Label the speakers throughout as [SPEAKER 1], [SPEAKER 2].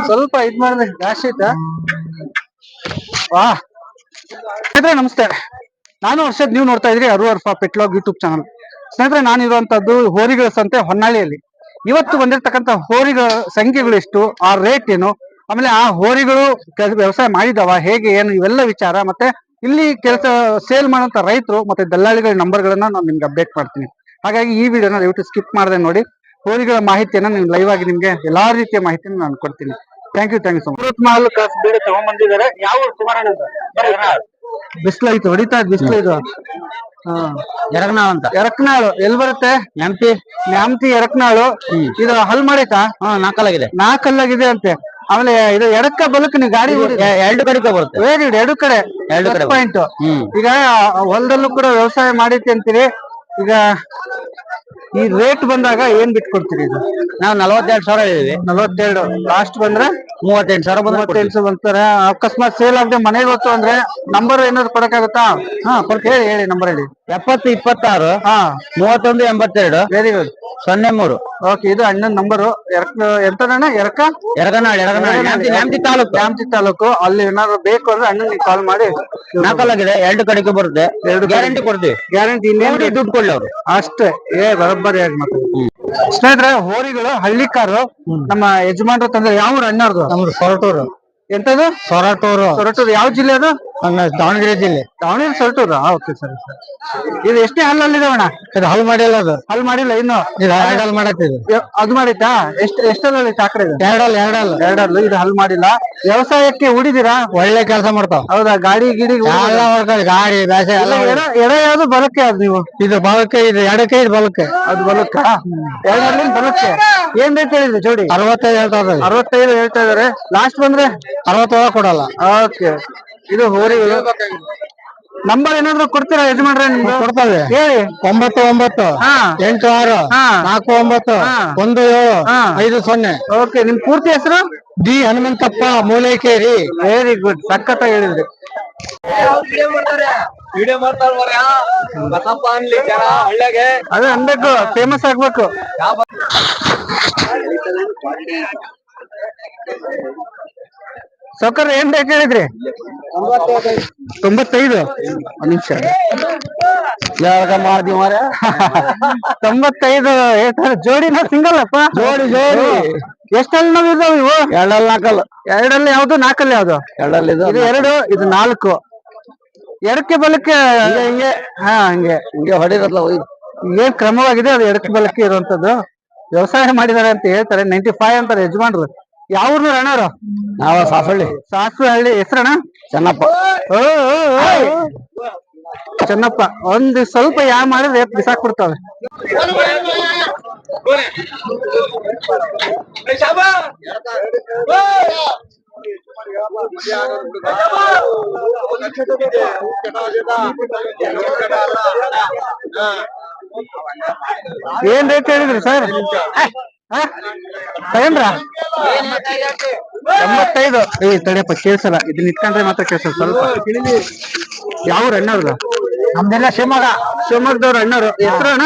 [SPEAKER 1] ಸ್ವಲ್ಪ ಇದ್ ಮಾಡಿದ್ರೆ ಜಾಸ್ತಿ ಐತಾ. ವಾ ಸ್ನೇಹಿತರೆ ನಮಸ್ತೆ, ನಾನು ಹರ್ಷದ್, ನೀವು ನೋಡ್ತಾ ಇದ್ರಿ ಅರು ಅರ್ಫಾ ಪೆಟ್ಲಾಗ್ ಯೂಟ್ಯೂಬ್ ಚಾನಲ್. ಸ್ನೇಹಿತರೆ ನಾನು ಇರುವಂತದ್ದು ಹೋರಿಗಳ ಸಂತೆ ಹೊನ್ನಾಳಿಯಲ್ಲಿ. ಇವತ್ತು ಬಂದಿರತಕ್ಕಂತ ಹೋರಿಗಳ ಸಂಖ್ಯೆಗಳು ಎಷ್ಟು, ಆ ರೇಟ್ ಏನು, ಆಮೇಲೆ ಆ ಹೋರಿಗಳು ವ್ಯವಸಾಯ ಮಾಡಿದವ ಹೇಗೆ ಏನು, ಇವೆಲ್ಲ ವಿಚಾರ, ಮತ್ತೆ ಇಲ್ಲಿ ಕೆಲಸ ಸೇಲ್ ಮಾಡೋಂತ ರೈತರು ಮತ್ತೆ ದಲ್ಲಾಳಿಗಳ ನಂಬರ್ಗಳನ್ನ ನಾನು ನಿಮ್ಗೆ ಅಪ್ಡೇಟ್ ಮಾಡ್ತೀನಿ. ಹಾಗಾಗಿ ಈ ವಿಡಿಯೋನ ದಯವಿಟ್ಟು ಸ್ಕಿಪ್ ಮಾಡದೆ ನೋಡಿ. ಹೋರಿಗಳ ಮಾಹಿತಿಯನ್ನ ನೀವು ಲೈವ್ ಆಗಿ ನಿಮ್ಗೆ ಎಲ್ಲಾ ರೀತಿಯ ಮಾಹಿತಿಯನ್ನು ನಾನು ಕೊಡ್ತೀನಿ. Thank you so much. ಮಾಲ್ ಕಾಸು ಬೇಡ ತಗೊಂಡ್ಬಂದಿದ್ದಾರೆ. ಯಾವ ಕುಮಾರಣ್ಣ ಬಿಸ್ಲು ಐತೆ, ಹೊಡಿತಾ ಬಿಸ್ಲು ಇದು.
[SPEAKER 2] ಎರಗನಾಳ್ ಅಂತ.
[SPEAKER 1] ಎರಕನಾಳು ಎಲ್ಲಿ ಬರುತ್ತೆ?
[SPEAKER 2] ನ್ಯಾಮತಿ.
[SPEAKER 1] ನ್ಯಾಮತಿ ಎರಕನಾಳು. ಇದು ಹಲ್ ಮಾಡೈತಾ?
[SPEAKER 2] ನಾಲ್ಕಲ್ಲಾಗಿದೆ.
[SPEAKER 1] ನಾಲ್ಕಲ್ಲಾಗಿದೆ ಅಂತೆ. ಆಮೇಲೆ ಇದು ಎಡಕ್ಕ ಬಲಕ್ ನೀವು ಗಾಡಿ
[SPEAKER 2] ಎರಡು ಕಡೆ ಬರುತ್ತೆ.
[SPEAKER 1] ವೆರಿ ಗುಡ್, ಎರಡು ಕಡೆ ಪಾಯಿಂಟ್. ಈಗ ಹೊಲದಲ್ಲೂ ಕೂಡ ವ್ಯವಸಾಯ ಮಾಡೈತಿ ಅಂತೀರಿ. ಈಗ ಈ ರೇಟ್ ಬಂದಾಗ ಏನ್ ಬಿಟ್ಕೊಡ್ತೀರಿ? ಇದು
[SPEAKER 2] ನಾವು 42,000 ಹೇಳಿದ್ವಿ.
[SPEAKER 1] 42. ಲಾಸ್ಟ್ ಬಂದ್ರೆ
[SPEAKER 2] 38,000
[SPEAKER 1] 38 ಬಂತಾರೆ. ಅಕಸ್ಮಾತ್ ಸೇಲ್ ಆಗದೆ ಮನೆಗೆ ಗೊತ್ತು ಅಂದ್ರೆ ನಂಬರ್ ಏನಾದ್ರು ಕೊಡಕ್ಕಾಗತ್ತಾ? ಹೇಳಿ ನಂಬರ್ ಹೇಳಿ.
[SPEAKER 2] 70 26 31 82.
[SPEAKER 1] Very good.
[SPEAKER 2] 03.
[SPEAKER 1] ಓಕೆ, ಇದು ಅಣ್ಣನ ನಂಬರು. ಎಂತಣ್ಣ?
[SPEAKER 2] ನ್ಯಾಮತಿ ತಾಲೂಕು.
[SPEAKER 1] ನ್ಯಾಮತಿ ತಾಲೂಕು. ಅಲ್ಲಿ ಏನಾದ್ರು ಬೇಕು ಅಂದ್ರೆ ಅಣ್ಣನಿಗೆ ಕಾಲ್ ಮಾಡಿ.
[SPEAKER 2] ನಾಲ್ಕಲ್ಲಾಗಿದೆ, ಎರಡು ಕಡೆಗೆ ಬರುತ್ತೆ. ಎರಡು ಗ್ಯಾರಂಟಿ ಕೊಡ್ತೀವಿ.
[SPEAKER 1] ಗ್ಯಾರಂಟಿ ಇನ್ನೇನು
[SPEAKER 2] ದುಡ್ಡು ಕೊಡ್ಲಿ ಅವರು
[SPEAKER 1] ಅಷ್ಟೇ. ಬರೋಬ್ಬರಿ ಆಗಿ ಮಾತ್ರ. ಸ್ನೇಹಿತರೆ, ಹೋರಿಗಳು ಹಳ್ಳಿ ಕಾರು ನಮ್ಮ ಯಜಮಾನ್ರು ತಂದ್ರೆ. ಯಾವ ಅಣ್ಣವ್ರದು?
[SPEAKER 2] ನಮ್ದು ಸೊರಟೂರು.
[SPEAKER 1] ಎಂತದು?
[SPEAKER 2] ಸೊರಟೂರು.
[SPEAKER 1] ಸೊರಟೂರು ಯಾವ ಜಿಲ್ಲೆ ಅದು?
[SPEAKER 2] ದಾವಣಗೆರೆ ಜಿಲ್ಲೆ.
[SPEAKER 1] ದಾವಣಗೆರೆ ಸೊರಟೂರು. ಓಕೆ ಸರಿ ಸರ್. ಇದು ಎಷ್ಟೇ ಹಲ್ಲಲ್ಲಿದಾವಣ್ಣ?
[SPEAKER 2] ಇದು ಹಲ್ ಮಾಡಿಲ್ಲ. ಅದು
[SPEAKER 1] ಹಲ್ ಮಾಡಿಲ್ಲ ಇನ್ನು.
[SPEAKER 2] ಎರಡಲ್ ಮಾಡತ್ತಿದ್ದು.
[SPEAKER 1] ಅದು ಮಾಡಿತಾ? ಎಷ್ಟಲ್ಲಿ ಆಕಡೆ?
[SPEAKER 2] ಎರಡಲ್ಲು.
[SPEAKER 1] ಇದು ಹಲ್ ಮಾಡಿಲ್ಲ. ವ್ಯವಸಾಯಕ್ಕೆ ಹೂಡಿದೀರಾ?
[SPEAKER 2] ಒಳ್ಳೆ ಕೆಲಸ ಮಾಡ್ತಾವ.
[SPEAKER 1] ಹೌದಾ? ಗಾಡಿ
[SPEAKER 2] ಗಾಡಿ ಬ್ಯಾಸೆ ಎಲ್ಲ.
[SPEAKER 1] ಎಡ ಯಾವ್ದು ಬಲಕ್ಕೆ? ಅದು ನೀವು
[SPEAKER 2] ಇದು ಬಲಕ್ಕೆ, ಇದು ಎಡಕ್ಕೆ, ಇದು ಬಲಕ್ಕೆ.
[SPEAKER 1] ಅದು ಬಲಕ್ಕ. ಎರಡಲ್ಲಿ ಬಲಕ್ಕೆ. ಏನ್ ರೇಟ್ ಹೇಳಿದ್ರಿ ಜೋಡಿ?
[SPEAKER 2] 65 ಹೇಳ್ತಾ ಇದ್ದಾರೆ.
[SPEAKER 1] 65 ಹೇಳ್ತಾ ಇದಾರೆ. ಲಾಸ್ಟ್ ಬಂದ್ರೆ
[SPEAKER 2] 60 ಕೊಡಲ್ಲ.
[SPEAKER 1] ಓಕೆ. ಇದು ಹೋರಿಗಳು. ನಂಬರ್ ಏನಾದ್ರು ಕೊಡ್ತೀರಾ ಯಜಮಾನ್ರೆ? ನಿಮ್ಗೆ
[SPEAKER 2] ಕೊಡ್ತೇವೆ,
[SPEAKER 1] ಹೇಳಿ.
[SPEAKER 2] 99 86 49 17 50.
[SPEAKER 1] ಓಕೆ, ನಿಮ್ ಪೂರ್ತಿ ಹೆಸರು?
[SPEAKER 2] ಡಿ ಹನುಮಂತಪ್ಪ, ಮೂಲೇಕೇರಿ.
[SPEAKER 1] ವೆರಿ ಗುಡ್, ಸಖತ್ತಾಗಿ ಹೇಳಿದ್ರಿ. ಅದೇ ಅನ್ಬೇಕು, ಫೇಮಸ್ ಆಗ್ಬೇಕು. ಸೌಕರ್ ಏನ್ ಬೇಕು ಹೇಳಿದ್ರಿ? 95. ಒಂದ್ ನಿಮಿಷ
[SPEAKER 2] ಮಾಡ್ತೀವಿ ಮಾರ.
[SPEAKER 1] 95 ಜೋಡಿನ ಸಿಂಗಲ್ ಅಪ್ಪ?
[SPEAKER 2] ಜೋಡಿ.
[SPEAKER 1] ಎಷ್ಟಲ್ಲಿ ನಾವ್ ಇದಾವ ಇವು?
[SPEAKER 2] ಎರಡಲ್ಲಿ ನಾಲ್ಕಲ್ಲ.
[SPEAKER 1] ಎರಡಲ್ಲಿ ಯಾವ್ದು? ನಾಲ್ಕಲ್ಲಿ ಯಾವ್ದು?
[SPEAKER 2] ಎರಡಲ್ಲಿ
[SPEAKER 1] ಇದು 2, ಇದು 4. ಎಡಕ್ಕೆ ಬಲಕ್ಕೆ
[SPEAKER 2] ಹಿಂಗೆ
[SPEAKER 1] ಹಂಗೆ
[SPEAKER 2] ಹೊಡಿರಲ್ಲ.
[SPEAKER 1] ಏನ್ ಕ್ರಮವಾಗಿದೆ ಅದು ಎಡಕ್ಕೆ ಬಲಕ್ಕೆ ಇರುವಂತದ್ದು. ವ್ಯವಸಾಯ ಮಾಡಿದಾರೆ ಅಂತ ಹೇಳ್ತಾರೆ. 95 ಅಂತಾರೆ ಯಜಮಾನ್ರು. ಯಾವ್ರು ಅಣ್ಣವ್ರು?
[SPEAKER 2] ನಾವ ಸಾಸಳ್ಳಿ.
[SPEAKER 1] ಸಾಸ್ವಹಳ್ಳಿ. ಹೆಸರಣ್ಣ?
[SPEAKER 2] ಚೆನ್ನಪ್ಪ.
[SPEAKER 1] ಚೆನ್ನಪ್ಪ. ಒಂದ್ ಸ್ವಲ್ಪ ಯಾವ ಮಾಡಿದ್ರೆ ಬಿಸಾಕ್ಬಿಡ್ತಾವೆ. ಏನ್ ರೇಟ್ ಹೇಳಿದ್ರಿ ಸರ್? ತಗೊಂಡ್ರ? 95. ತಡಿಯಪ್ಪ, ಕೇಳ್ಸಲ್ಲ. ಇದನ್ನ ಇಟ್ಕೊಂಡ್ರೆ ಮಾತ್ರ ಕೇಳ್ಸಲ್ಲ ಸ್ವಲ್ಪ. ಯಾವ ಅಣ್ಣವ್ರದ?
[SPEAKER 2] ನಮ್ದೆಲ್ಲ ಶಿವಮೊಗ್ಗ.
[SPEAKER 1] ಶಿವಮೊಗ್ಗದವ್ರ ಅಣ್ಣವ್ರು. ಹೆಸರು ಅಣ್ಣ?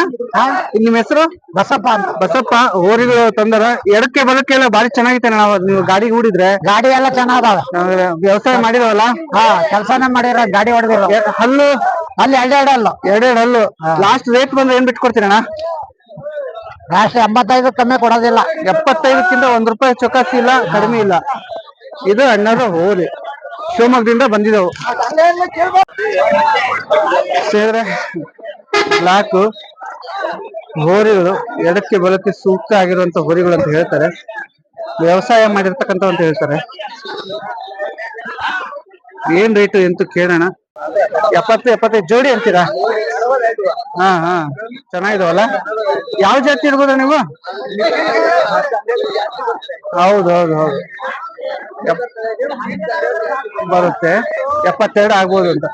[SPEAKER 1] ನಿಮ್ ಹೆಸರು?
[SPEAKER 2] ಬಸಪ್ಪ ಅಂತ.
[SPEAKER 1] ಬಸಪ್ಪ. ಹೋರಿಗಳು ತಂದರ. ಎಡಕ್ಕೆ ಬಲಕ್ಕೆ ಎಲ್ಲ ಬಾರಿ ಚೆನ್ನಾಗಿತ್ತು. ನಾವು ನೀವು ಗಾಡಿ ಹೂಡಿದ್ರೆ?
[SPEAKER 2] ಗಾಡಿ ಎಲ್ಲ ಚೆನ್ನಾಗದಾವ.
[SPEAKER 1] ವ್ಯವಸಾಯ ಮಾಡಿದವಲ್ಲ?
[SPEAKER 2] ಕೆಲ್ಸಾನ ಮಾಡಿರ. ಗಾಡಿ ಹೊಡೆದಿರೋ.
[SPEAKER 1] ಹಲ್ಲು?
[SPEAKER 2] ಅಲ್ಲಿ ಎರಡೆರಡು
[SPEAKER 1] ಹಲ್ಲು. ಲಾಸ್ಟ್ ರೇಟ್ ಬಂದ್ರೆ ಏನ್ ಬಿಟ್ಕೊಡ್ತೀರಣ್ಣ?
[SPEAKER 2] ಲಾಸ್ಟ್ 85 ಕಮ್ಮಿ ಕೊಡೋದಿಲ್ಲ.
[SPEAKER 1] 75ಕ್ಕಿಂತ ₹1 ಚೊಕಾಸಿ ಇಲ್ಲ, ಕಡಿಮೆ ಇಲ್ಲ. ಇದು ಅಣ್ಣದ ಹೋರಿ, ಶಿವಮೊಗ್ಗದಿಂದ ಬಂದಿದ್ದವು. ಸೇದ್ರೆ ಬ್ಲಾಕ್ ಹೋರಿಗಳು ಎಡಕ್ಕೆ ಬಲಕ್ಕೆ ಸೂಕ್ತ ಆಗಿರುವಂತ ಹೋರಿಗಳು ಅಂತ ಹೇಳ್ತಾರೆ. ವ್ಯವಸಾಯ ಮಾಡಿರ್ತಕ್ಕಂಥ ಅಂತ ಹೇಳ್ತಾರೆ. ಏನ್ ರೇಟು ಎಂತೂ ಕೇಳೋಣ. 70-75 ಜೋಡಿ ಅಂತೀರಾ? ಚೆನ್ನಾಗಿದಾವಲ್ಲ. ಯಾವ ಜಾತಿ ಇರ್ಬೋದ ನೀವು? ಹೌದು ಬರುತ್ತೆ. 72 ಆಗ್ಬೋದು ಅಂತ.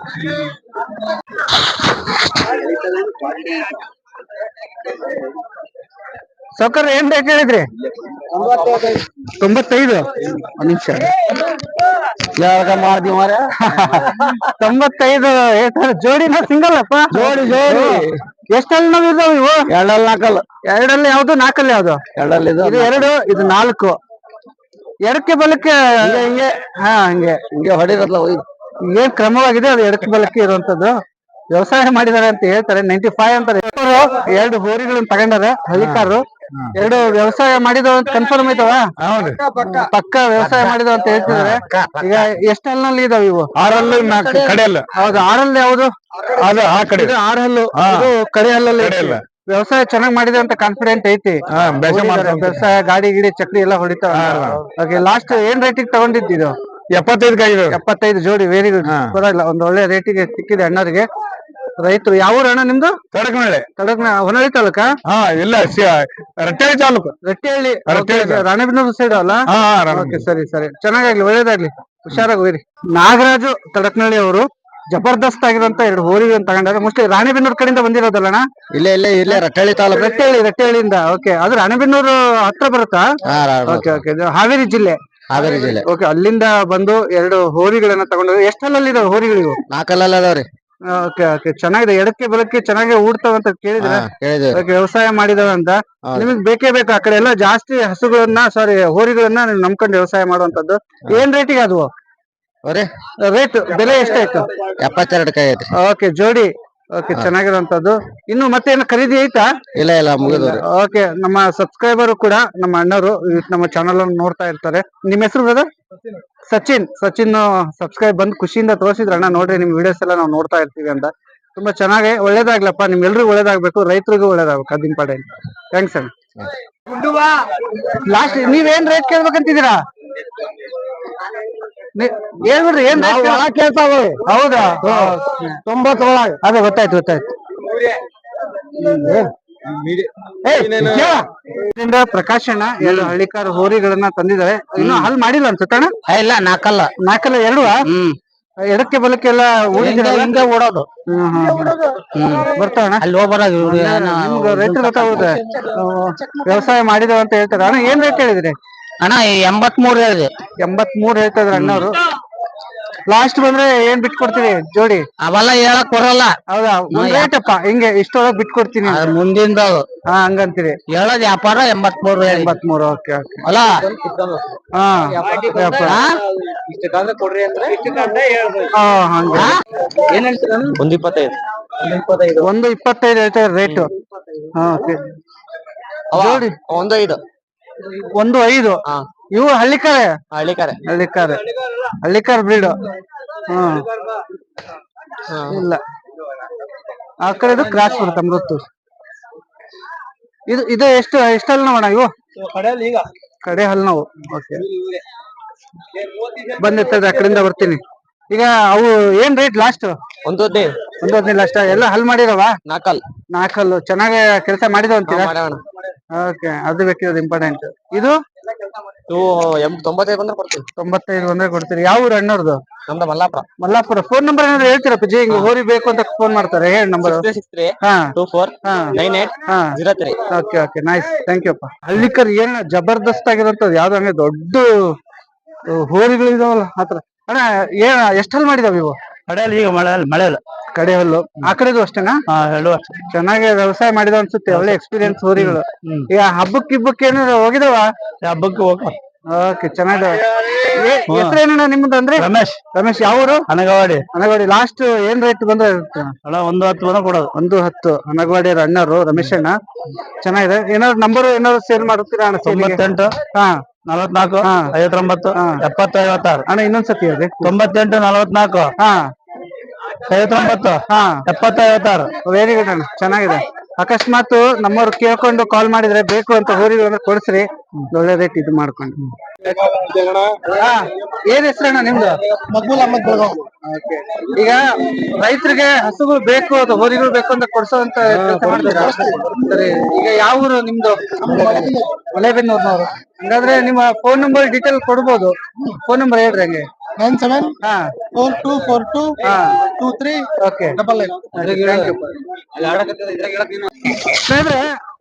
[SPEAKER 1] ಸೌಕರ್ ಏನ್ ರೇಟ್ ಹೇಳಿದ್ರಿ? 95. ಒಂದ್ ನಿಮಿಷ
[SPEAKER 2] ಮಾಡ್ತೀವಿ ಮಾರ.
[SPEAKER 1] 95 ಹೇಳ್ತಾರೆ. ಜೋಡಿನ ಸಿಂಗಲ್ ಅಪ್ಪ?
[SPEAKER 2] ಜೋಡಿ.
[SPEAKER 1] ಎಷ್ಟಲ್ಲಿ ನಾವ್ ಇದಾವ ಇವು?
[SPEAKER 2] ಎರಡಲ್ಲಿ ನಾಲ್ಕಲ್ಲ.
[SPEAKER 1] ಎರಡಲ್ಲಿ ಯಾವ್ದು? ನಾಲ್ಕಲ್ಲಿ ಯಾವ್ದು?
[SPEAKER 2] ಎರಡಲ್ಲಿ.
[SPEAKER 1] ಇದು 2, ಇದು 4. ಎಡಕ್ಕೆ ಬಲಕ್ಕೆ
[SPEAKER 2] ಹಿಂಗೆ
[SPEAKER 1] ಹಾ ಹಂಗೆ
[SPEAKER 2] ಹಿಂಗೆ ಹೊಡಿರಲ್ಲ
[SPEAKER 1] ಏನ್ ಕ್ರಮವಾಗಿದೆ ಅದು ಎಡಕ್ಕೆ ಬಲಕ್ಕೆ ಇರುವಂತದ್ದು. ವ್ಯವಸಾಯ ಮಾಡಿದಾರೆ ಅಂತ ಹೇಳ್ತಾರೆ. 95 ಅಂತಾರೆ. ಎರಡು ಹೋರಿಗಳನ್ನ ತಗೊಂಡಾರೆ ಹಳ್ಳಿಕಾರರು. ಎರಡು ವ್ಯವಸಾಯ ಮಾಡಿದವ ಅಂತ ಕನ್ಫರ್ಮ್ ಐತವ. ಪಕ್ಕ ವ್ಯವಸಾಯ ಮಾಡಿದವ ಅಂತ ಹೇಳ್ತಿದಾರೆ. ಈಗ ಎಷ್ಟು ಹಲ್ಲಿನಲ್ಲಿ ಇದಾವ ಇವು?
[SPEAKER 2] 6 ಹಲ್ಲು 4 ಕಡೆ ಹಲ್ಲು.
[SPEAKER 1] ಹೌದು, 6 ಹಲ್ಲು ಯಾವುದು?
[SPEAKER 2] ಅದು ಆ ಕಡೆ.
[SPEAKER 1] ಇದು 6 ಹಲ್ಲು, ಇದು ಕಡೆ ಹಲ್ಲಲ್ಲಿ ಐತಿ. ವ್ಯವಸಾಯ ಚೆನ್ನಾಗ್ ಮಾಡಿದೆ ಅಂತ ಕಾನ್ಫಿಡೆಂಟ್ ಐತಿ. ವ್ಯವಸಾಯ ಗಾಡಿ ಗಿಡಿ ಚಕ್ರಿ ಎಲ್ಲ ಹೊಡಿತಾವ. ಲಾಸ್ಟ್ ಏನ್ ರೇಟಿಗೆ ತಗೊಂಡಿದ್ದು? 75 ಜೋಡಿ. ವೆರಿ ಗುಡ್, ಪರವಾಗಿಲ್ಲ, ಒಂದ್ ಒಳ್ಳೆ ರೇಟಿಗೆ ಸಿಕ್ಕಿದೆ ಅಣ್ಣರಿಗೆ. ರೈತರು. ಯಾವ ಊರು ಅಣ್ಣ ನಿಮ್ದು?
[SPEAKER 2] ತಡಕನಹಳ್ಳಿ.
[SPEAKER 1] ಹೊನ್ನಾಳಿ ತಾಲೂಕ?
[SPEAKER 2] ಇಲ್ಲ, ರಟ್ಟಹಳ್ಳಿ ತಾಲೂಕು.
[SPEAKER 1] ರಟ್ಟಿಹಳ್ಳಿ, ರಾಣೆಬೆನ್ನೂರು ಸೈಡ್ ಅಲ್ಲ? ಓಕೆ, ಸರಿ ಸರಿ, ಚೆನ್ನಾಗಾಗ್ಲಿ, ಒಳ್ಳೇದಾಗ್ಲಿ, ಹುಷಾರಾಗಿ ಹೋಯ್ರಿ. ನಾಗರಾಜು ತಡಕನಹಳ್ಳಿ ಅವರು ಜಬರ್ದಸ್ತ್ ಆಗಿರುವಂತ 2 ಹೋರಿಗಳನ್ನ ತಗೊಂಡಾರೆ. ಮೋಸ್ಟ್ಲಿ ರಾಣೆಬೆನ್ನೂರು ಕಡೆಯಿಂದ ಬಂದಿರೋದಲ್ಲಣ್ಣ?
[SPEAKER 2] ಇಲ್ಲೇ ರಟ್ಟಹಳ್ಳಿ ತಾಲೂಕು.
[SPEAKER 1] ರಟ್ಟಿಹಳ್ಳಿಯಿಂದ. ಓಕೆ, ಅದು ರಾಣೆಬೆನ್ನೂರು ಹತ್ರ ಬರುತ್ತಾ? ಓಕೆ ಓಕೆ, ಹಾವೇರಿ ಜಿಲ್ಲೆ. ಓಕೆ, ಅಲ್ಲಿಂದ ಬಂದು 2 ಹೋರಿಗಳನ್ನ ತಗೊಂಡ್ರೆ. ಎಷ್ಟು ಹಲ್ಲಲ್ಲಿ ಇದಾವೆ ಹೋರಿಗಳಿವು?
[SPEAKER 2] 4 ಹಲ್ಲು ಅದಾವ್ರಿ.
[SPEAKER 1] ಓಕೆ ಓಕೆ, ಚೆನ್ನಾಗಿದೆ. ಎಡಕ್ಕೆ ಬಲಕ್ಕೆ ಚೆನ್ನಾಗಿ ಊಡ್ತಾವ ಅಂತ ಕೇಳಿದ್ರೆ. ವ್ಯವಸಾಯ ಮಾಡಿದಾವೆ ಅಂತ. ನಿಮಗ್ ಬೇಕೇ ಬೇಕು. ಆ ಕಡೆ ಎಲ್ಲ ಜಾಸ್ತಿ ಹಸುಗಳನ್ನ, ಹೋರಿಗಳನ್ನ ನೀವು ನಂಬ್ಕೊಂಡು ವ್ಯವಸಾಯ ಮಾಡುವಂತದ್ದು. ಏನ್ ರೇಟಿಗೆ ಅದು? ರೇಟ್ ಬೆಲೆ ಎಷ್ಟಾಯ್ತು?
[SPEAKER 2] 72 ಐತ್ರಿ.
[SPEAKER 1] ಓಕೆ, ಜೋಡಿ. ಓಕೆ, ಚೆನ್ನಾಗಿರುವಂತದ್ದು. ಇನ್ನು ಮತ್ತೇನು ಖರೀದಿ ಐತಾ?
[SPEAKER 2] ಇಲ್ಲ ಮುಗಿದವ್ರಿ.
[SPEAKER 1] ಓಕೆ, ನಮ್ಮ ಸಬ್ಸ್ಕ್ರೈಬರ್ ಕೂಡ ನಮ್ಮ ಅಣ್ಣವರು ನಮ್ಮ ಚಾನಲ್ ಅನ್ನು ನೋಡ್ತಾ ಇರ್ತಾರೆ. ನಿಮ್ಮ ಹೆಸರು ಬ್ರದರ್? ಸಚಿನ್ ಸಬ್ಸ್ಕ್ರೈಬ್ ಬಂದು ಖುಷಿಯಿಂದ ತೋರಿಸಿದ್ರ ಅಣ್ಣ, ನೋಡ್ರಿ ನಿಮ್ ವಿಡಿಯೋಸ್ ಎಲ್ಲ ನಾವು ನೋಡ್ತಾ ಇರ್ತೀವಿ ಅಂತ. ತುಂಬಾ ಚೆನ್ನಾಗಿ ಒಳ್ಳೇದಾಗ್ಲಪ್ಪ. ನಿಮ್ಗೆಲ್ರಿಗೂ ಒಳ್ಳೇದಾಗ್ಬೇಕು, ರೈತರಿಗೂ ಒಳ್ಳೇದಾಗ್ಬೇಕು, ಅದು ಇಂಪಾರ್ಟೆಂಟ್. ಥ್ಯಾಂಕ್ಸ್ ಅಣ್ಣ. ಲಾಸ್ಟ್ ನೀವೇನ್ ರೇಟ್ ಕೇಳ್ಬೇಕಂತಿದ್ದೀರಾ? ಹೇಳ್ಬಿಡ್ರಿ, ಏನ್ ಕೇಳ್ತಾವ? ಹೌದಾ? 90 ಒಳಗೆ. ಅದೇ ಗೊತ್ತಾಯ್ತು. ಪ್ರಕಾಶ್ ಅಣ್ಣ 2 ಹಳ್ಳಿಕಾರ ಹೋರಿಗಳನ್ನ ತಂದಿದ್ದಾರೆ. ಇನ್ನು ಹಲ್ ಮಾಡಿಲ್ಲ ಅನ್ಸುತ್ತಣ್ಣ?
[SPEAKER 2] ಇಲ್ಲ, 4
[SPEAKER 1] 4 2 ಎಡಕ್ಕೆ ಬಲಕ್ಕೆ ಎಲ್ಲ
[SPEAKER 2] ಹಿಂಗೆ ಓಡೋದು.
[SPEAKER 1] ಬರ್ತಾವಣ್ಣ
[SPEAKER 2] ಅಲ್ಲಿ ಹೋಗ್ಬರೋದು.
[SPEAKER 1] ನಿಮ್ಗೆ ರೈತರು ಗೊತ್ತಾಗುತ್ತೆ. ವ್ಯವಸಾಯ ಮಾಡಿದವ ಅಂತ ಹೇಳ್ತಾರೆ. ಅಣ್ಣ ಏನ್ ರೇಟ್ ಹೇಳಿದ್ರಿ?
[SPEAKER 2] ಅಣ್ಣ 83 ಹೇಳಿದೆ.
[SPEAKER 1] 83 ಹೇಳ್ತಾ ಇದ್ರ ಅಣ್ಣವ್ರು. ಲಾಸ್ಟ್ ಬಂದ್ರೆ ಏನ್ ಬಿಟ್ಕೊಡ್ತೀವಿ ಜೋಡಿ?
[SPEAKER 2] ಅವೆಲ್ಲ ಹೇಳಕ್ ಬರಲ್ಲ.
[SPEAKER 1] ಹೌದಾ? ರೇಟಪ್ಪ ಹಿಂಗೆ ಇಷ್ಟೊಳಗೆ ಬಿಟ್ಕೊಡ್ತೀನಿ
[SPEAKER 2] ಮುಂದಿಂದ.
[SPEAKER 1] ಹಂಗಂತೀರಿ?
[SPEAKER 2] ಹೇಳೋದ್ ವ್ಯಾಪಾರ 83.
[SPEAKER 1] 83. ಓಕೆ
[SPEAKER 2] ಅಲ್ಲ,
[SPEAKER 1] ಒಂದು 25 ಹೇಳ್ತಾರೆ ರೇಟು. ಜೋಡಿ 1.5. ಇವು ಹಳ್ಳಿಕಾರ ಬ್ರೀಡ್. ಇಲ್ಲ, ಆ ಕಡೆದು ಕ್ರಾಸ್ ಬರುತ್ತೆ, ಅಮೃತ್ತು. ಇದು ಎಷ್ಟು ಹಲ್ಲು ನೋಡ ಇವು? ಕಡೆ ಹಲ್ಲು ನಾವು. ಓಕೆ, ಬಂದಿರ್ತದೆ, ಆ ಕಡೆಯಿಂದ ಬರ್ತೀನಿ. ಈಗ ಅವು ಏನ್ ರೇಟ್ ಲಾಸ್ಟ್? 1.15 ಲಾಸ್ಟ್. ಎಲ್ಲ ಹಲ್ ಮಾಡಿರವ? 4 ಹಲ್ಲು. ಚೆನ್ನಾಗಿ ಕೆಲಸ ಮಾಡಿದವ ಅಂತೀರಾ? ಓಕೆ, ಅದು ಬೇಕಿರೋದು ಇಂಪಾರ್ಟೆಂಟ್. ಇದು 95 ಬಂದ್ರೆ ಕೊಡ್ತೀರಿ. ಯಾವ ಊರು ಅಣ್ಣವ್ರದ್ದು? ಮಲ್ಲಾಪುರ. ಫೋನ್ ನಂಬರ್ ಏನಾದ್ರು ಹೇಳ್ತೀರಾ ಪಿ? ಹಿಂಗ್ ಹೋರಿ ಬೇಕು ಅಂತ ಫೋನ್ ಮಾಡ್ತಾರೆ, ಹೇಳಿ number. Okay okay, nice, thank you ಅಪ್ಪ. ಹಳ್ಳಿಕರ್ ಏನ ಜಬರ್ದಸ್ತ್ ಆಗಿರೋಂಥದ್ದು ಯಾವ್ದು ಹಂಗೆ ದೊಡ್ಡ ಹೋರಿಗಳಿದಾವಲ್ಲ ಆತರ. ಅಣ್ಣ ಎಷ್ಟ್ ಹಲ್ ಮಾಡಿದಾವ ಇವು?
[SPEAKER 2] ಈಗ ಮಳೆ
[SPEAKER 1] ಕಡೆ ಹಲ್ಲು. ಆ ಕಡೆದು ಅಷ್ಟೇನಾ? ಚೆನ್ನಾಗಿ ವ್ಯವಸಾಯ ಮಾಡಿದ ಅನ್ಸುತ್ತೆ. ಒಳ್ಳೆ ಎಕ್ಸ್ಪೀರಿಯನ್ಸ್ ಹೋರಿಗಳು. ಈಗ ಹಬ್ಬಕ್ಕೆ ಏನಾದ್ರು ಹೋಗಿದಾವ?
[SPEAKER 2] ಹಬ್ಬಕ್ಕೆ
[SPEAKER 1] ಓಕೆ, ಚೆನ್ನಾಗಿದಾವ. ಹೆಸರೇನಣ್ಣ ನಿಮ್ದು? ಅಂದ್ರೆ ರಮೇಶ್. ಯಾವ ಊರು? ಅನಗವಾಡಿ. ಲಾಸ್ಟ್ ಏನ್ ರೇಟ್ ಬಂದ್ರೆ?
[SPEAKER 2] 110 ಬಂದ್ರೆ ಕೊಡೋದು.
[SPEAKER 1] 110. ಅನಗವಾಡಿ ಅಣ್ಣರು ರಮೇಶ್ ಅಣ್ಣ. ಚೆನ್ನಾಗಿದೆ. ಏನಾದ್ರು ನಂಬರ್ ಏನಾದ್ರು ಸೇಲ್ ಮಾಡುತ್ತೀರಾ ಅಣ್ಣ?
[SPEAKER 2] 98 44 59 70 56.
[SPEAKER 1] ಅಣ್ಣ ಇನ್ನೊಂದ್ಸತಿ ಹೇಳ್ರಿ.
[SPEAKER 2] 98 44 59 70 56.
[SPEAKER 1] ವೆರಿ ಗುಡ್ ಅಣ್ಣ, ಚೆನ್ನಾಗಿದೆ. ಅಕಸ್ಮಾತ್ ನಮ್ಮವ್ರು ಕೇಳ್ಕೊಂಡು ಕಾಲ್ ಮಾಡಿದ್ರೆ ಬೇಕು ಅಂತ ಹೋರಿಗಳನ್ನ ಕೊಡಿಸ್ರಿ, ಒಳ್ಳೆ ರೇಟ್ ಇದು ಮಾಡ್ಕೊಂಡು. ಏನ್ ಹೆಸರಣ್ಣ ನಿಮ್ದು?
[SPEAKER 2] ಮಕ್ಬೂಲ್ ಅಹಮದ್ ಬೆಳಗಾವ್.
[SPEAKER 1] ಈಗ ರೈತರಿಗೆ ಹಸುಗಳು ಬೇಕು ಅಥವಾ ಹೋರಿಗಳು ಬೇಕು ಅಂತ ಕೊಡ್ಸೋಂತ ಕೆಲಸ ಮಾಡ್ತೀರಾ? ಸರಿ, ಈಗ ಯಾವ ಊರು ನಿಮ್ದು? ಮಲೆಬೆನ್ನೂರ್ನವರು. ಹಂಗಾದ್ರೆ ನಿಮ್ಮ ಫೋನ್ ನಂಬರ್ ಡೀಟೇಲ್ ಕೊಡ್ಬೋದು. ಫೋನ್ ನಂಬರ್ ಹೇಳ್ರಿ ಹಂಗೆ.
[SPEAKER 2] 97 4242 23.
[SPEAKER 1] ಓಕೆ, ಸ್ನೇಹಿತರೆ,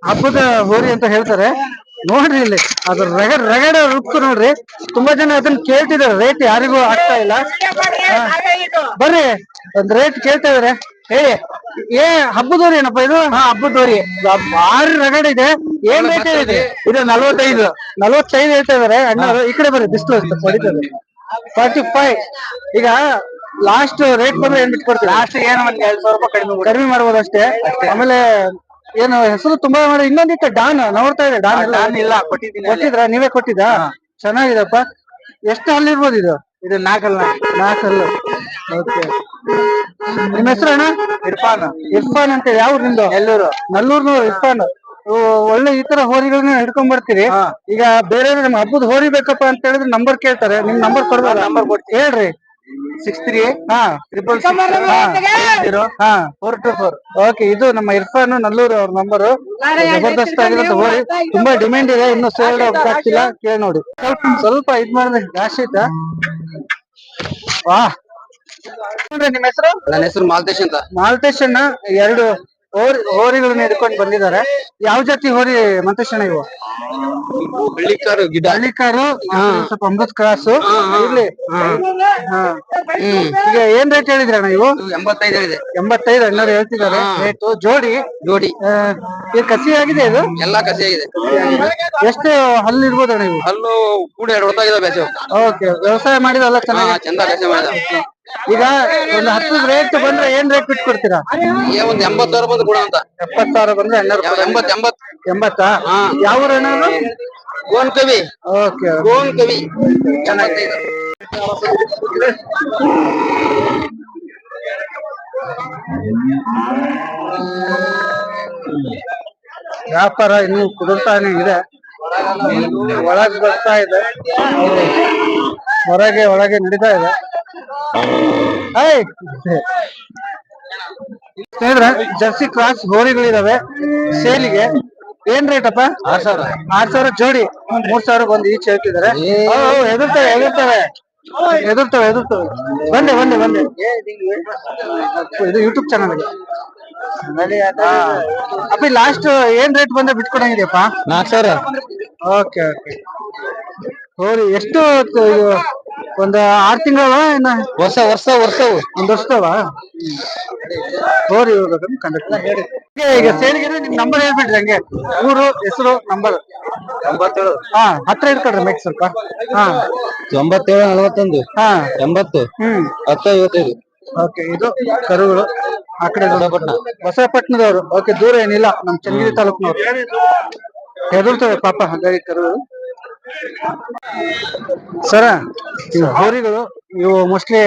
[SPEAKER 1] ಹಬ್ಬದ ಹೋರಿ ಅಂತ ಹೇಳ್ತಾರೆ. ನೋಡ್ರಿ ಇಲ್ಲಿ ಅದ್ರ ರಗಡ ರುಕ್ಕು ನೋಡ್ರಿ. ತುಂಬಾ ಜನ ಅದನ್ನ ಕೇಳ್ತಿದಾರೆ, ರೇಟ್ ಯಾರಿಗೂ ಆಗ್ತಾ ಇಲ್ಲ. ಬರ್ರಿ, ಒಂದ್ ರೇಟ್ ಕೇಳ್ತಾ ಇದಾರೆ. ಹೇಳಿ ಏ ಹಬ್ಬದವ್ರಿ ಏನಪ್ಪ ಇದು? ಹಬ್ಬದವ್ರಿ ಭಾರಿ ರಗಡ್ ಇದೆ. ಏನ್ ರೇಟ್ ಹೇಳಿದೆ? ಇದು 45. 45 ಹೇಳ್ತಾ ಇದಾರೆ ಅಣ್ಣವರು. ಈ ಕಡೆ ಬರ್ರಿ, ಬಿಸಿಲು ಹೊಡಿತದೆ. 45. ಈಗ ಲಾಸ್ಟ್ ರೇಟ್ ಬಂದ್ರೆ ಏನ್ ಬಿಟ್ಕೊಡ್ತೀವಿ? ಲಾಸ್ಟ್ ಏನು ಒಂದ್ 2,000 ರೂಪಾಯಿ ಕಡಿಮೆ ಮಾಡ್ಬೋದು ಅಷ್ಟೇ. ಆಮೇಲೆ ಏನು ಹೆಸರು ತುಂಬಾ ಮಾಡಿ ಇನ್ನೊಂದಿತ್ತು ಡಾನ್ ನೋಡ್ತಾ ಇದೆ. ಡಾನ್ ಇಲ್ಲ ಕೊಟ್ಟಿದ್ರ? ನೀವೇ ಕೊಟ್ಟಿದ್ದಾ? ಚೆನ್ನಾಗಿದೆಪ್ಪ. ಎಷ್ಟು ಹಲ್ಲು ಇರ್ಬೋದು ಇದು? ಇದು 4 ಹಲ್ಲು. ಓಕೆ. ನಿಮ್ಮ ಹೆಸರು ಅಣ್ಣ? ಇರ್ಫಾನ್. ಇರ್ಫಾನ್ ಅಂತ ಯಾವ ನಿಮ್ದು? ನಲ್ಲೂರ್ನವ್ರು ಇರ್ಫಾನ್. ಒಳ್ಳೆ ಈ ತರ ಹೋರಿಗಳನ್ನ ಹಿಡ್ಕೊಂಡ್ ಬರ್ತೀರಿ. ಈಗ ಬೇರೆ ನಮ್ ಹಬ್ಬದ ಹೋರಿ ಬೇಕಪ್ಪ ಅಂತ ಹೇಳಿದ್ರೆ ನಂಬರ್ ಕೇಳ್ತಾರೆ. ನಿಮ್ ನಂಬರ್ ಕೊಡ್ಬೋದ? ನಂಬರ್ ಕೊಡ್ತೀವಿ, ಹೇಳ್ರಿ. 63 424. ಓಕೆ, ಇದು ನಮ್ಮ ಇರ್ಫಾನ್ ನಲ್ಲೂರು ಅವ್ರ ನಂಬರ್. ಜಬರ್ದಸ್ತ್ ಆಗಿರೋ ಹೋರಿ, ತುಂಬಾ ಡಿಮ್ಯಾಂಡ್ ಇದೆ. ಇನ್ನು ಸೇಲ್ ಆಗ್ತಿಲ್ಲ, ಕೇಳಿ ನೋಡಿ. ಸ್ವಲ್ಪ ಇದ್ ಮಾಡಿದ್ರೆ ಜಾಸ್ತಿ ಐತಾ? ವಾ, ನಿಮ್ಮ ಹೆಸರು?
[SPEAKER 2] ನನ್ನ ಹೆಸರು ಮಾಲ್ತೇಶ್ ಅಂತ.
[SPEAKER 1] ಮಾಲ್ತೇಶ್ ಅಣ್ಣ 2 ಹೋರಿಗಳನ್ನ ಹಿಡ್ಕೊಂಡು ಬಂದಿದ್ದಾರೆ. ಯಾವ ಜಾತಿ ಹೋರಿ ಮಾಲ್ತೇಶ್ ಅಣ್ಣ ಇವು?
[SPEAKER 2] ಹಳ್ಳಿಕಾರು ಗಿಡ.
[SPEAKER 1] ಹಳ್ಳಿಕಾರು, ಸ್ವಲ್ಪ ಅಮೃತ್ ಕ್ರಾಸು ಇರ್ಲಿ. ಈಗ ಏನ್ ರೇಟ್ ಹೇಳಿದ್ರಿ ಅಣ್ಣ ಇವು?
[SPEAKER 2] 85 ಹೇಳಿದೆ.
[SPEAKER 1] 85 ಅಣ್ಣವ್ರು ಹೇಳ್ತಿದ್ದಾರೆ ರೇಟು. ಜೋಡಿ ಇದು ಕಸಿ ಆಗಿದೆ ಇದು?
[SPEAKER 2] ಎಲ್ಲಾ ಕಸಿ ಆಗಿದೆ.
[SPEAKER 1] ಎಷ್ಟು ಹಲ್ಲು ಇರ್ಬೋದು ಅಣ್ಣ ಇವು?
[SPEAKER 2] ಹಲ್ಲು ಕೂಡ 2 ಹೊತ್ತಾಗಿದೆ.
[SPEAKER 1] ಓಕೆ, ವ್ಯವಸಾಯ ಮಾಡಿದಲ್ಲ ಚೆನ್ನಾಗಿ?
[SPEAKER 2] ಚಂದ ಕೆಲಸ ಮಾಡಿದ.
[SPEAKER 1] ಈಗ ಒಂದು 10 ರೇಟ್ ಬಂದ್ರೆ ಏನ್ ರೇಟ್ ಬಿಟ್ಕೊಡ್ತೀರಾ?
[SPEAKER 2] ಒಂದು 80,000 ಬಂದು ಕೂಡ ಅಂತ.
[SPEAKER 1] 70,000 ಬಂದ್ರೆ 80. ಯಾವ ಊರು ಅಣ್ಣ?
[SPEAKER 2] ಗೋನ್ ಕವಿ.
[SPEAKER 1] ಓಕೆ,
[SPEAKER 2] ಗೋನ್ ಕವಿ. ಚೆನ್ನಾಗಿದೆ.
[SPEAKER 1] ವ್ಯಾಪಾರ ಇನ್ನು ಕುದುರ್ತಾನೆ ಇದೆ. ಒಳಗ್ ಬರ್ತಾ ಇದೆ, ಒಳಗೆ ನಡೀತಾ ಇದೆ. ಸ್ನೇಹಿತರೆ, ಜರ್ಸಿ ಕ್ರಾಸ್ ಹೋರಿಗಳಿದಾವೆ ಸೇಲಿಗೆ. ಏನ್ ರೇಟ್ ಅಪ್ಪ? 6,000 ಜೋಡಿ. 3,000 ಒಂದು ಈಚ್ ಹೇಳ್ತಿದ್ದಾರೆ. ಎದುರ್ತವೆ. ಬಂದೆ. ಇದು ಯೂಟ್ಯೂಬ್ ಚಾನಲ್ ಗೆ. ಅಪ್ಪಿ ಲಾಸ್ಟ್ ಏನ್ ರೇಟ್ ಬಂದ್ರೆ ಬಿಟ್ಕೊಡಂಗಿದೆಯಪ್ಪ?
[SPEAKER 2] 4,000.
[SPEAKER 1] ಓಕೆ. ಹೋರಿ ಎಷ್ಟು? ಒಂದು 6 ತಿಂಗಳ?
[SPEAKER 2] ವರ್ಷ
[SPEAKER 1] ಒಂದ್ ವರ್ಷದವ ಹೋರಿ ಹೋಗ್ಬೇಕಂತ ಕಂಡಕ್ಟರ್ ಹೇಳಿ. ಈಗ ಸೇರಿಗೆ ನಿಮ್ ನಂಬರ್ ಹೇಳ್ಬಿಡ್ರಿ, ಹಂಗೆ ಊರು, ಹೆಸರು, ನಂಬರ್.
[SPEAKER 2] 87.
[SPEAKER 1] ಹತ್ರ ಇಟ್ಕೊಡ್ರಿ ಮೈಕ್ ಸ್ವಲ್ಪ.
[SPEAKER 2] 97 41 80 10 55.
[SPEAKER 1] ಓಕೆ, ಇದು ಕರುಗಳು. ಆ ಕಡೆ ಬಸವಪಟ್ಟಣದವರು. ಓಕೆ, ದೂರ ಏನಿಲ್ಲ, ನಮ್ ಚನ್ನಗಿರಿ ತಾಲೂಕ್ನವ್ರು. ಹೆದರ್ತವೆ ಪಾಪ ಹಾಗಾಗಿ ಕರುಗಳು. ಸರ, ಇವು ಹೋರಿಗಳು ಇವು ಮೋಸ್ಟ್ಲಿ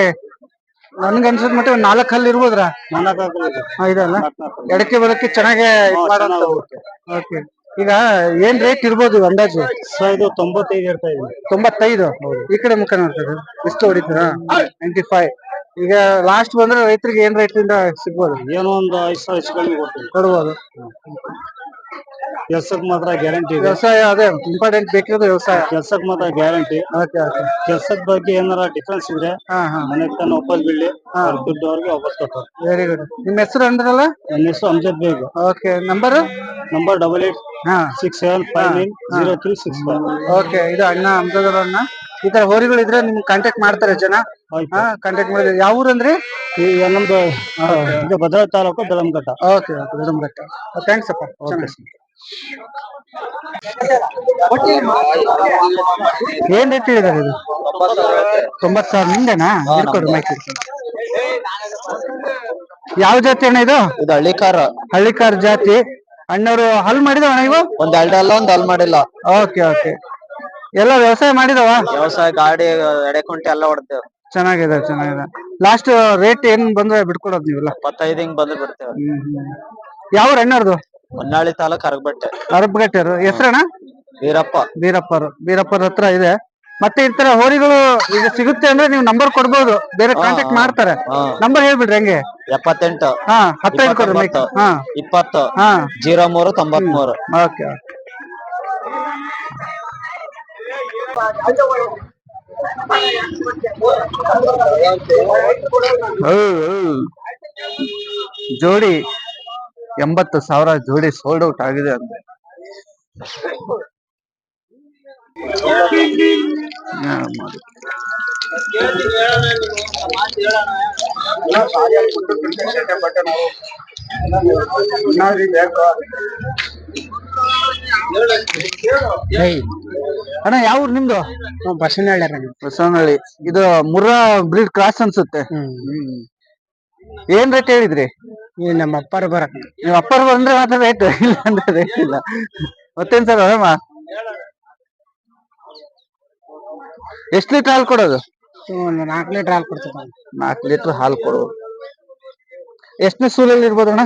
[SPEAKER 1] ನನ್ಗೆ ಅನ್ಸದ್ ಮಟ್ಟ 4 ಹಲ್ಲು ಇರ್ಬೋದ್ರ? ಇದಲ್ಲ, ಎಡಕ್ಕೆ ಬದಕ್ಕೆ ಚೆನ್ನಾಗೆ ಮಾಡೋಂತ. ಓಕೆ, ಈಗ ಏನ್ ರೇಟ್ ಇರ್ಬೋದು ಅಂದಾಜು?
[SPEAKER 2] ಇದು 95 ಇರ್ತಾ ಇದೆ.
[SPEAKER 1] 95. ಈ ಕಡೆ ಮುಖ ನೋಡ್ತಾರೆ. ಎಷ್ಟು ಹೊಡಿತೀರ? 95. ಈಗ ಲಾಸ್ಟ್ ಬಂದ್ರೆ ರೈತರಿಗೆ ಏನ್ ರೇಟ್ ಇಂದ ಸಿಗ್ಬೋದು?
[SPEAKER 2] ಏನೋ ಒಂದು 5,000
[SPEAKER 1] ಕೊಡ್ಬೋದು.
[SPEAKER 2] ಕೆಲ್ಸಕ್ಕೆ ಮಾತ್ರ ಗ್ಯಾರಂಟಿ.
[SPEAKER 1] ವ್ಯವಸಾಯ ಅದೇ ಇಂಪಾರ್ಟೆಂಟ್ ಬೇಕಿರೋದು, ವ್ಯವಸಾಯ.
[SPEAKER 2] ಕೆಲ್ಸಕ್ಕೆ ಮಾತ್ರ ಗ್ಯಾರಂಟಿ. ಕೆಲ್ಸದ ಬಗ್ಗೆ ಏನಾರ ಡಿಫ್ರೆನ್ಸ್ ಇದ್ರೆ ಮನೆಗೆ ತಾನು ವಾಪಸ್ ಬಿಡ್ಲಿ, ದುಡ್ಡು ವಾಪಸ್ ಕೊಡ್ತಾರೆ.
[SPEAKER 1] Very good. ನಿಮ್ಮ ಹೆಸರು ಅಂದ್ರಲ್ಲ?
[SPEAKER 2] ನನ್ನ ಹೆಸರು Amjad Baig.
[SPEAKER 1] Okay, number
[SPEAKER 2] 8867590365.
[SPEAKER 1] Okay, ಇದು ಅಣ್ಣ ಅಮ್ಜದ್ ಅಣ್ಣ. ಈ ತರ ಹೋರಿಗಳು ಇದ್ರೆ ನಿಮ್ಗೆ ಕಾಂಟ್ಯಾಕ್ಟ್ ಮಾಡ್ತಾರೆ ಜನ. ಕಾಂಟ್ಯಾಕ್ಟ್ ಮಾಡಿದ್ರೆ. ಯಾವ ಊರು ಅಂದ್ರಿ?
[SPEAKER 2] ನಮ್ದು ಇದು ಭದ್ರಾವತಿ ತಾಲೂಕು ಬೆಳಂಘಟ್ಟ.
[SPEAKER 1] ಓಕೆ, ಬೆಳಂಘಟ್ಟ. ಥ್ಯಾಂಕ್ಸ್ ಅಪ್ಪ. ಏನ್ ರೇಟ್ ಹೇಳಿದಾರೆ ಇದು? 90,000. ನಿಂದೇನಾ? ಇಟ್ಕೊಡು ಮೈಕ್. ಯಾವ ಜಾತಿ ಅಣ್ಣ ಇದು?
[SPEAKER 2] ಇದು
[SPEAKER 1] ಹಳ್ಳಿಕಾರ್ ಜಾತಿ. ಅಣ್ಣವ್ರು ಹಲ್ ಮಾಡಿದವ ಅಣ್ಣ ಇವು?
[SPEAKER 2] ಒಂದ್ 2 ಅಲ್ಲ, ಒಂದ್ ಹಲ್ ಮಾಡಿಲ್ಲ.
[SPEAKER 1] ಓಕೆ. ಎಲ್ಲ ವ್ಯವಸಾಯ ಮಾಡಿದವ?
[SPEAKER 2] ವ್ಯವಸಾಯ, ಗಾಡಿ, ಎಡೆಕುಂಟೆ ಎಲ್ಲ ಹೊಡ್ತೇವೆ.
[SPEAKER 1] ಚೆನ್ನಾಗಿದೆ. ಲಾಸ್ಟ್ ರೇಟ್ ಏನ್ ಬಂದ್ರೆ ಬಿಟ್ಕೊಡೋದು ನೀವೆಲ್ಲ?
[SPEAKER 2] 25 ಹಿಂಗ್ ಬಂದು ಬಿಡ್ತೇವೆ.
[SPEAKER 1] ಯಾವ ಅಣ್ಣವ್ರದು?
[SPEAKER 2] ಹೊನ್ನಾಳಿ ತಾಲೂಕ್
[SPEAKER 1] ಅರಬಗಟ್ಟೆ. ಹೆಸರಣ್ಣ? ಬೀರಪ್ಪರ ಹತ್ರ ಇದೆ. ಮತ್ತೆ ಈ ತರ ಹೋರಿಗಳು ಈಗ ಸಿಗುತ್ತೆ ಅಂದ್ರೆ ನೀವು ನಂಬರ್ ಕೊಡ್ಬೋದು, ಬೇರೆ ಕಾಂಟ್ಯಾಕ್ಟ್ ಮಾಡ್ತಾರೆ. ನಂಬರ್ ಹೇಳ್ಬಿಡ್ರಿ ಹಂಗೆ.
[SPEAKER 2] 78
[SPEAKER 1] ಹತ್ರ ಇಟ್ಕೊಡ್ರಿ ಮೈಕ್.
[SPEAKER 2] 20 03 93.
[SPEAKER 1] ಓಕೆ. ಜೋಡಿ 80,000 ಜೋಡಿ ಸೋಲ್ಡ್ ಔಟ್ ಆಗಿದೆ ಅಂದ್ರೆ. ಅಣ್ಣ ಯಾವ ಊರು ನಿಮ್ದು? ಬಸವನಹಳ್ಳಿ. ಇದು ಮುರ್ರಾ ಬ್ರೀಡ್ ಕ್ರಾಸ್ ಅನ್ಸುತ್ತೆ. ಏನ್ ರೇಟ್ ಹೇಳಿದ್ರಿ?
[SPEAKER 2] ನಮ್ಮ ಅಪ್ಪಾರ ಬರಕ್
[SPEAKER 1] ನೀವು ಅಪ್ಪರ್ ಬಂದ್ರೆ ಮಾತ್ರ ರೇಟ್, ಇಲ್ಲ ಅಂದ್ರೆ ರೇಟ್ ಇಲ್ಲ. ಮತ್ತೇನ್ ಸರ್ ಆರಾಮ? ಎಷ್ಟ್ ಲೀಟರ್ ಹಾಲು ಕೊಡೋದು?
[SPEAKER 2] 4 ಲೀಟರ್ ಹಾಲು ಕೊಡ್ತದ.
[SPEAKER 1] 4 ಲೀಟರ್ ಹಾಲು ಕೊಡೋದು. ಎಷ್ಟನೇ ಸೂಲಲ್ಲಿ ಇರ್ಬೋದು ಅಣ್ಣ?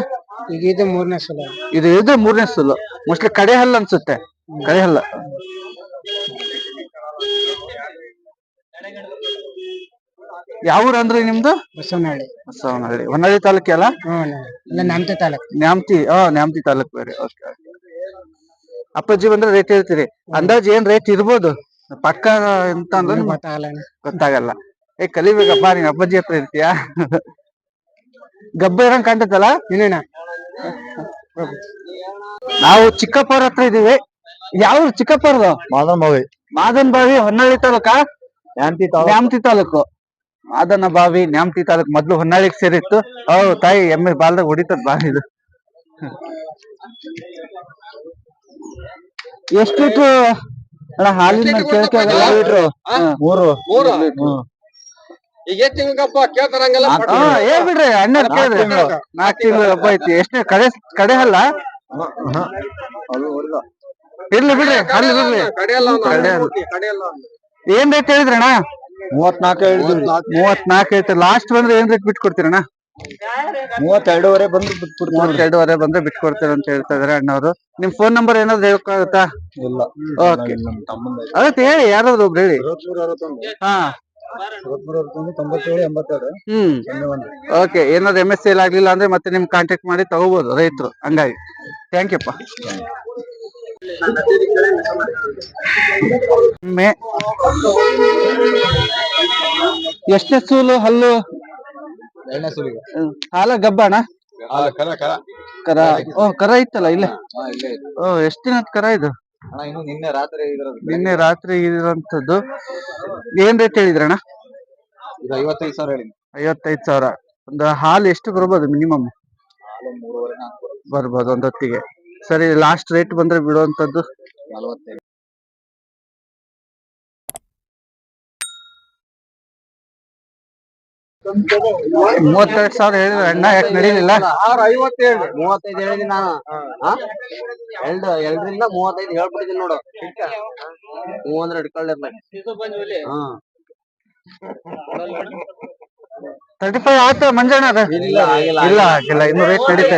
[SPEAKER 2] ಈಗ ಇದು 3ನೇ ಸಲ.
[SPEAKER 1] ಇದು 3ನೇ ಸೂಲು. ಮೋಸ್ಟ್ಲಿ ಕಡೆ ಹಲ್ಲು ಅನ್ಸುತ್ತೆ. ಕಡೆ ಹಲ್ಲ. ಯಾವ ಊರು ಅಂದ್ರೆ ನಿಮ್ದು?
[SPEAKER 2] ಬಸವನಹಳ್ಳಿ.
[SPEAKER 1] ಬಸವನಹಳ್ಳಿ. ಹೊನ್ನಾಳಿ ತಾಲೂಕಿ ಅಲ್ಲ?
[SPEAKER 2] ಇಲ್ಲ, ನ್ಯಾಮತಿ ತಾಲೂಕು.
[SPEAKER 1] ನ್ಯಾಮತಿ ತಾಲೂಕು ಬೇರೆ. ಓಕೆ. ಅಪ್ಪಾಜಿ ಬಂದ್ರೆ ರೇಟ್ ಹೇಳ್ತೀರಿ. ಅಂದಾಜ್ ಏನ್ ರೇಟ್ ಇರ್ಬೋದು? ಪಕ್ಕ ಎಂತ ಅಂದ್ರೆ ಗೊತ್ತಾಗಲ್ಲ. ಕಲಿಬೇಕಪ್ಪ, ನೀನ್ ಅಪ್ಪಾಜಿ ಹತ್ರ ಇರ್ತೀಯಾ? ಗಬ್ಬ ಇರಂಗ್ ಕಾಣ್ತೈತಲ್ಲ? ನಾವು ಚಿಕ್ಕಪ್ಪವ್ರ ಹತ್ರ ಇದೀವಿ. ಯಾವ ಚಿಕ್ಕಪ್ಪವ್ರದು? ಮಾದನ್ ಬಾವಿ ಹೊನ್ನಾಳಿ ತಾಲೂಕಾ? ನ್ಯಾಮತಿ ತಾಲೂಕು. ಮಾದನ ಬಾವಿ ನ್ಯಾಮತಿ ತಾಲೂಕು. ಮೊದ್ಲು ಹೊನ್ನಾಳಿಗೆ ಸೇರಿತ್ತು. ತಾಯಿ ಎಮ್ಮೆ ಬಾಲ್ದಾಗ ಹೊಡಿತದ ಬಾವಿ ಇದು. ಎಷ್ಟು ಲೀಟ್ರು ಅಣ್ಣ ಹಾಲಿನ ಕೇಳಕ್ಕೆ ಆಗಲ್ಲ? 3 ಲೀಟ್ರು. ಏನ್ ಬಿಡ್ರಿ, ಅಣ್ಣ ಕೇಳಿದ್ರೆ 4 ತಿಂಗಳು ಹಬ್ಬ ಐತಿ. ಎಷ್ಟೇ ಕಡೆ ಹಲ್ಲ? ಇರ್ಲಿ ಬಿಡ್ರಿ, ಅಲ್ಲಿ ಬಿಡ್ರಿ. ಏನ್ ರೇಟ್ ಹೇಳಿದ್ರಣ್ಣ?
[SPEAKER 2] 34 ಹೇಳಿದ್ವಿ.
[SPEAKER 1] 34 ಐತೆ. ಲಾಸ್ಟ್ ಬಂದ್ರೆ ಏನ್ ರೇಟ್ ಬಿಟ್ಟು ಕೊಡ್ತೀರಣ್ಣ?
[SPEAKER 2] 32ವರೆ ಬಂದು
[SPEAKER 1] 32ವರೆ ಬಂದ್ರೆ ಬಿಟ್ಟು ಕೊಡ್ತೀರ ಅಂತ ಹೇಳ್ತಾ ಇದಾರೆ ಅಣ್ಣವ್ರು. ನಿಮ್ ಫೋನ್ ನಂಬರ್ ಏನಾದ್ರು ಹೇಳಕ್ಕಾಗತ್ತಾ?
[SPEAKER 2] ಇಲ್ಲ.
[SPEAKER 1] ಓಕೆ, ಅದಕ್ಕೆ ಹೇಳಿ, ಯಾರಾದ್ರು ಒಬ್ರು ಹೇಳಿ. ಹಾ,
[SPEAKER 2] 97 82.
[SPEAKER 1] ಓಕೆ. ಏನಾದ್ರು MS ಸೇಲ್ ಆಗ್ಲಿಲ್ಲ ಅಂದ್ರೆ ಮತ್ತೆ ನಿಮ್ ಕಾಂಟ್ಯಾಕ್ಟ್ ಮಾಡಿ ತಗೋಬಹುದು ರೈತರು. ಹಂಗಾಗಿ ಥ್ಯಾಂಕ್ ಯು. ಎಷ್ಟನೇ ಸೂಲು ಹಲ್ಲು? ಹಾಲ ಗಬ್ಬಣ? ಕರ ಇತ್ತಲ್ಲ ಇಲ್ಲೇ. ಎಷ್ಟ್ ದಿನದ ಕರ ಇದು? ನಿನ್ನೆ ರಾತ್ರಿ ಇರೋಂಥದ್ದು. ಏನ್ ರೇಟ್ ಹೇಳಿದ್ರಣ್ಣ?
[SPEAKER 2] 55,000 ಹೇಳಿ.
[SPEAKER 1] 55,000. ಒಂದು ಹಾಲು ಎಷ್ಟು ಬರ್ಬೋದು ಮಿನಿಮಮ್? ಬರ್ಬೋದು ಒಂದ್ ಹೊತ್ತಿಗೆ. ಸರಿ, ಲಾಸ್ಟ್ ರೇಟ್ ಬಂದ್ರೆ ಬಿಡುವಂತದ್ದು
[SPEAKER 2] 45.
[SPEAKER 1] 32,000 ಹೇಳಿದ್ರೆ ಅಣ್ಣ ಯಾಕೆ ನಡೀಲಿಲ್ಲ?
[SPEAKER 2] 35 ಹೇಳಿದೀನಿ ನಾನು. 2ರಿಂದ 35 ಹೇಳ್ಬಿಟ್ಟಿದ್ದೀನಿ ನೋಡು. ಅಂದ್ರೆ ಹಿಡ್ಕೊಳ್ಳಿರ್ಲ.
[SPEAKER 1] 35 ಆತ ಮಂಜಣ್ಣ? ಇಲ್ಲ ಆಗಿಲ್ಲ, ಇನ್ನು ರೇಟ್ ನಡೀತಾ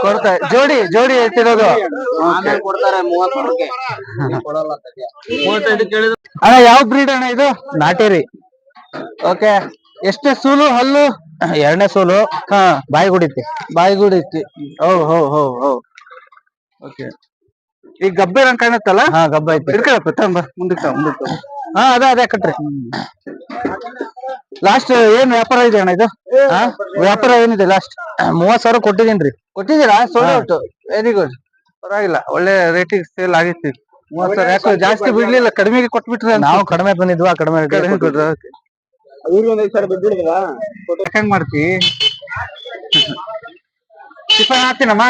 [SPEAKER 1] ಕೊಡ್ತಾ. ಜೋಡಿ ಹೇಳ್ತಿರೋದು
[SPEAKER 2] ಕೊಡ್ತಾರೆ 30,000ಕ್ಕೆ. ಕೊಡಲ್ಲ
[SPEAKER 1] ಅಣ್ಣ. ಯಾವ ಬ್ರೀಡ್ ಅಣ್ಣ ಇದು?
[SPEAKER 2] ನಾಟೇರಿ.
[SPEAKER 1] ಓಕೆ. ಎಷ್ಟೇ ಸೂಲು ಹಲ್ಲು?
[SPEAKER 2] 2ನೇ ಸೋಲು. ಬಾಯಿಗುಡಿತಿ.
[SPEAKER 1] ಓಕೆ. ಈಗ ಗಬ್ಬೆ ರಂಗ್ ಕಾಣತ್ತಲ್ಲ?
[SPEAKER 2] ಗಬ್ಬ ಐತಿ.
[SPEAKER 1] ಇಡ್ಕೊಳಪ್ಪ, ಮುಂದಕ್ಕೆ
[SPEAKER 2] ಅದೇ ಕಟ್ರಿ.
[SPEAKER 1] ಲಾಸ್ಟ್ ಏನ್ ವ್ಯಾಪಾರ ಇದೆ ಅಣ್ಣ ಇದು? ವ್ಯಾಪಾರ ಏನಿದೆ ಲಾಸ್ಟ್?
[SPEAKER 2] 30,000 ಕೊಟ್ಟಿದ್ದೀನ್ರಿ.
[SPEAKER 1] ಕೊಟ್ಟಿದ್ದೀರಾ? Sold out. Very good. ಪರವಾಗಿಲ್ಲ, ಒಳ್ಳೆ ರೇಟಿಗೆ ಸೇಲ್ ಆಗಿತ್ತು. 30,000 ಯಾಕೆ ಜಾಸ್ತಿ ಬಿಡ್ಲಿಲ್ಲ, ಕಡಿಮೆಗೆ ಕೊಟ್ಬಿಟ್ರೆ?
[SPEAKER 2] ನಾವು ಕಡಿಮೆ ತಂದಿದ್ವಾ, ಕಡಿಮೆ
[SPEAKER 1] ಹೆಂಗ್ ಮಾಡ್ತಿ? ಟಿಫನ್ ಹಾಕ್ತೀನಮ್ಮ.